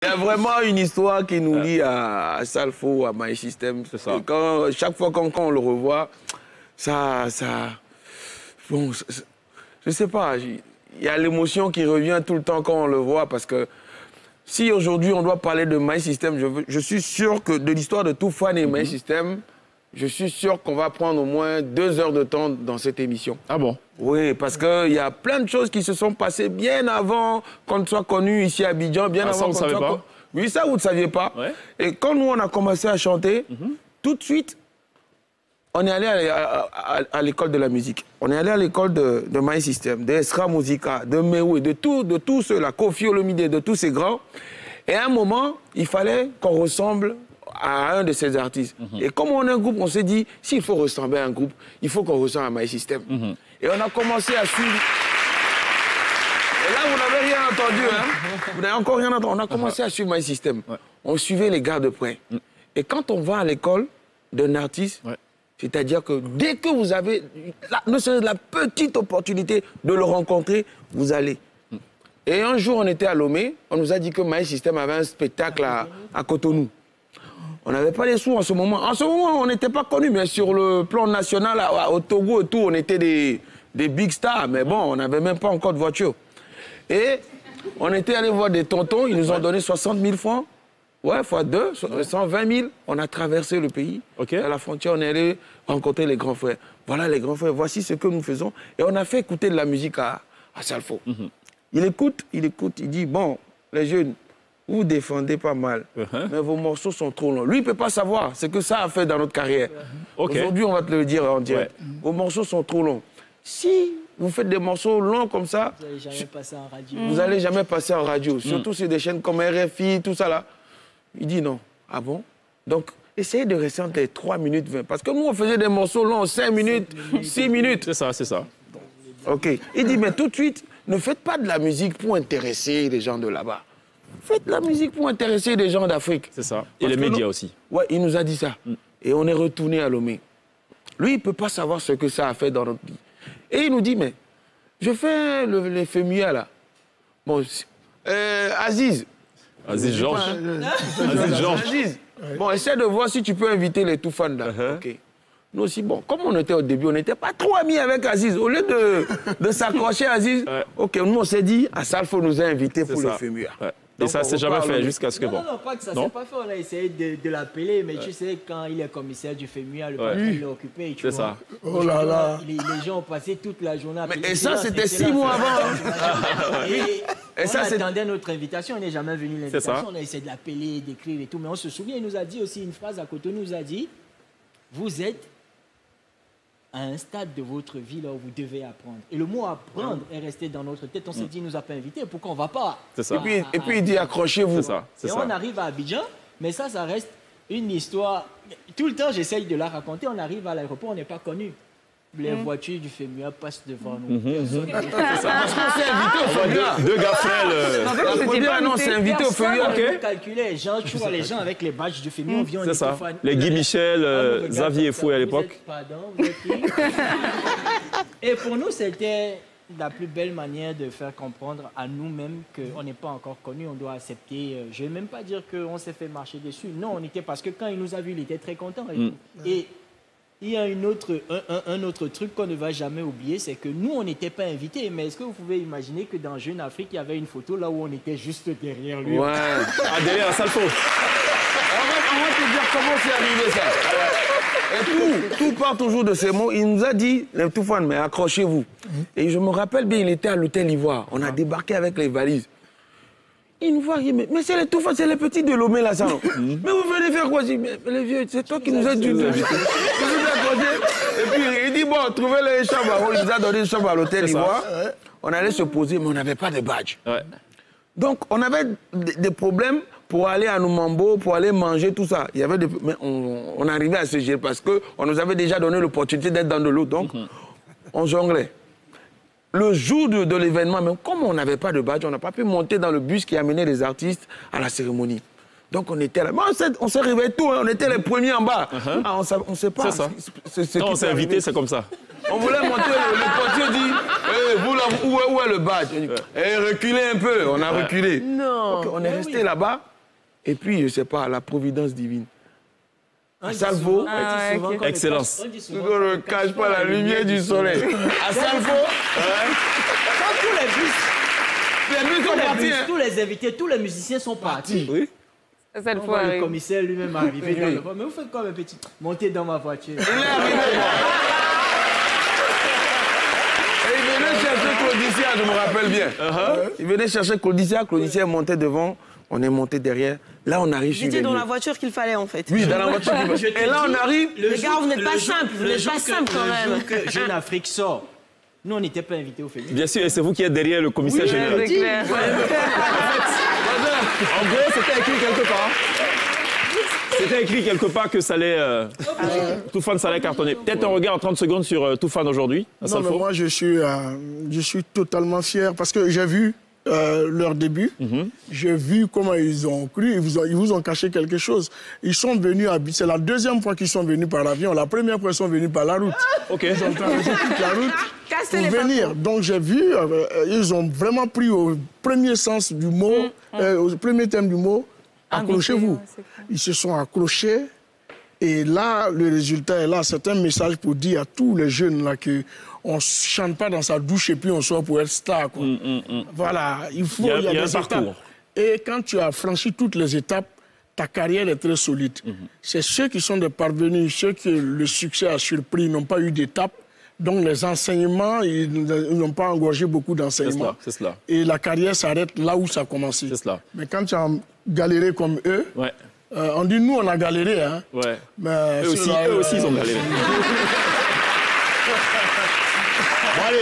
Il y a vraiment une histoire qui nous lie à Salfo, à My System. C'est ça. Et chaque fois quand on le revoit, bon, je sais pas, il y a l'émotion qui revient tout le temps quand on le voit, parce que si aujourd'hui on doit parler de My System, je suis sûr que de l'histoire de Toufan et My System, je suis sûr qu'on va prendre au moins 2 heures de temps dans cette émission. Ah bon? Oui, parce qu'il y a plein de choses qui se sont passées bien avant qu'on soit connu ici à Abidjan, bien avant ça, on ne savait pas? Oui, ça, vous ne saviez pas. Ouais. Et quand nous, on a commencé à chanter, tout de suite, on est allé à l'école de la musique. On est allé à l'école de My System, de Esra Musica, de Mewe, de tous ceux-là, Kofi Olomide, de tous ces grands. Et à un moment, il fallait qu'on ressemble à un de ces artistes. Et comme on est un groupe, on s'est dit, s'il faut ressembler à un groupe, il faut qu'on ressemble à My System. Et on a commencé à suivre... Et là, vous n'avez rien entendu, hein? Vous n'avez encore rien entendu. On a commencé à suivre My System. Ouais. On suivait les gars de près. Et quand on va à l'école d'un artiste, c'est-à-dire que dès que vous avez ne serait-ce la petite opportunité de le rencontrer, vous allez. Et un jour, on était à Lomé, on nous a dit que My System avait un spectacle à Cotonou. On n'avait pas les sous en ce moment. En ce moment, on n'était pas connus, mais sur le plan national, au Togo et tout, on était des big stars. Mais bon, on n'avait même pas encore de voiture. Et on était allé voir des tontons, ils nous ont donné 60 000 francs. Ouais, fois 2, 120 000. On a traversé le pays. À la frontière, on est allé rencontrer les grands frères. Voilà les grands frères, voici ce que nous faisons. Et on a fait écouter de la musique à Salfo. Il écoute, il dit, bon, les jeunes, vous défendez pas mal, mais vos morceaux sont trop longs. Lui, il ne peut pas savoir ce que ça a fait dans notre carrière. Aujourd'hui, on va te le dire en direct. Vos morceaux sont trop longs. Si vous faites des morceaux longs comme ça, vous n'allez jamais passer en radio. Vous n'allez jamais passer en radio. Surtout sur des chaînes comme RFI, tout ça là. Il dit non. Ah bon? Donc, essayez de rester entre les 3 minutes 20. Parce que nous, on faisait des morceaux longs, 5 minutes, 6 minutes. C'est ça, c'est ça. OK. Il dit, mais tout de suite, ne faites pas de la musique pour intéresser les gens de là-bas. Faites de la musique pour intéresser les gens d'Afrique. C'est ça. Et les médias aussi. Ouais, il nous a dit ça. Et on est retourné à Lomé. Lui, il ne peut pas savoir ce que ça a fait dans notre vie. Et il nous dit, mais je fais les FEMUA là. Bon, Aziz. Aziz Georges. Aziz Georges. Aziz. Bon, essaie de voir si tu peux inviter les Toufan là. OK. Nous aussi, bon, comme on était au début, on n'était pas trop amis avec Aziz. Au lieu de s'accrocher à Aziz, OK, nous on s'est dit, à Salfo nous a invités pour les FEMUA. Et ça s'est jamais fait jusqu'à ce que bon. Non, pas que ça s'est pas fait. On a essayé de l'appeler, mais tu sais, quand il est commissaire du FEMUA, le patron, il est occupé. C'est ça. Oh là là. Les gens ont passé toute la journée à Mais et ça, c'était 6 mois avant. Et ça, on attendait notre invitation, on n'est jamais venu l'invitation. On a essayé de l'appeler, d'écrire et tout. Mais on se souvient, il nous a dit aussi une phrase à côté, il nous a dit, vous êtes à un stade de votre vie là où vous devez apprendre. Et le mot apprendre est resté dans notre tête. On s'est dit, il ne nous a pas invités, pourquoi on ne va pas? C'est ça. Et puis il dit, accrochez-vous. C'est ça. Et on arrive à Abidjan, mais ça reste une histoire. Tout le temps, j'essaye de la raconter. On arrive à l'aéroport, on n'est pas connu. Les voitures du FEMUA passent devant nous. C'est ça. Parce qu'on s'est invité au FEMUA. Deux gars frêles. La première annonce, c'est invité au FEMUA. On calculait les gens, tu vois les gens avec les badges du FEMUA, on vient, on C'est ça. Les Guy Michel, Xavier Fouet à l'époque. Pardon, vous êtes qui? Et pour nous, c'était la plus belle manière de faire comprendre à nous-mêmes qu'on n'est pas encore connus, on doit accepter. Je ne vais même pas dire qu'on s'est fait marcher dessus. Non, on était parce que quand il nous a vus, il était très content. Et il y a un autre truc qu'on ne va jamais oublier, c'est que nous, on n'était pas invités. Mais est-ce que vous pouvez imaginer que dans Jeune Afrique, il y avait une photo là où on était juste derrière lui? Ouais. Ah, derrière Salfo. On va te dire comment c'est arrivé ça. Et tout part toujours de ces mots. Il nous a dit, les Toufan, mais accrochez-vous. Et je me rappelle bien, il était à l'hôtel Ivoire. On a débarqué avec les valises. Il nous voit, mais c'est les Toufan, c'est les petits de Lomé là, ça non? Mais vous venez faire quoi? Mais les vieux, c'est toi qui nous as dit. Et puis il dit, bon, trouvez les chambres. Il nous a donné une chambre à l'hôtel Ivoire. On allait se poser, mais on n'avait pas de badge. Donc on avait des problèmes pour aller à Noumambo, pour aller manger, tout ça. Il y avait mais on arrivait à se gérer parce qu'on nous avait déjà donné l'opportunité d'être dans de l'eau. Donc on jonglait. Le jour de l'événement, même comme on n'avait pas de badge, on n'a pas pu monter dans le bus qui amenait les artistes à la cérémonie. Donc on était là. On s'est réveillés tout, hein, on était les premiers en bas. On ne sait pas. C'est ça. Quand on s'est invité, c'est comme ça. On voulait monter, le portier dit, vous là, où est le badge? On dit, reculez un peu, on a reculé. Non. Donc, on est resté là-bas, et puis, je ne sais pas, la providence divine. À Salvo, Excellence. on ne cache pas la lumière du soleil. À Salvo, Quand tous les bus sont partis. tous les invités, tous les musiciens sont partis. Oui. Ça le On faut voit le arriver. commissaire lui-même arriver dans le... Mais vous faites quoi, mes petits? Montez dans ma voiture. Il est arrivé. Et il venait chercher Claudicia, je me rappelle bien. Il venait chercher Claudicia, Claudicia est monté devant, on est monté derrière. Là, on arrive sur J'étais les dans lieux. la voiture qu'il fallait, en fait. Oui, dans la voiture. Et là, on arrive. Les gars, vous n'êtes pas simples, vous n'êtes pas simples quand même. Le jour que Jeune Afrique sort, nous, on n'était pas invités au Félix. Bien sûr, et c'est vous qui êtes derrière le commissaire général. C'est clair. En gros, c'était écrit quelque part. C'était écrit quelque part que ça allait... Toufan, ça allait cartonner. Peut-être un regard en 30 secondes sur Toufan aujourd'hui. Non, mais moi, je suis totalement fier parce que j'ai vu leur début. J'ai vu comment ils ont cru. Ils vous ont caché quelque chose. Ils sont venus à... C'est la deuxième fois qu'ils sont venus par l'avion. La première fois, ils sont venus par la route. OK. Ils ont traversé toute la route Cassez pour les venir. Donc, j'ai vu, ils ont vraiment pris au premier sens du mot, au premier thème du mot, accrochez-vous. Ils se sont accrochés. Et là, le résultat est là. C'est un message pour dire à tous les jeunes là que on ne chante pas dans sa douche et puis on sort pour être star. Quoi. Voilà, il faut... Il y a des un parcours. étapes. Et quand tu as franchi toutes les étapes, ta carrière est très solide. C'est ceux qui sont des parvenus, ceux que le succès a surpris, n'ont pas eu d'étape. Donc les enseignements, ils n'ont pas engorgé beaucoup d'enseignements. C'est cela. Et la carrière s'arrête là où ça a commencé. C'est cela. Mais quand tu as galéré comme eux, Ouais. on dit nous on a galéré. Hein, Ouais. mais Eux aussi, ils ont galéré. Bon, allez.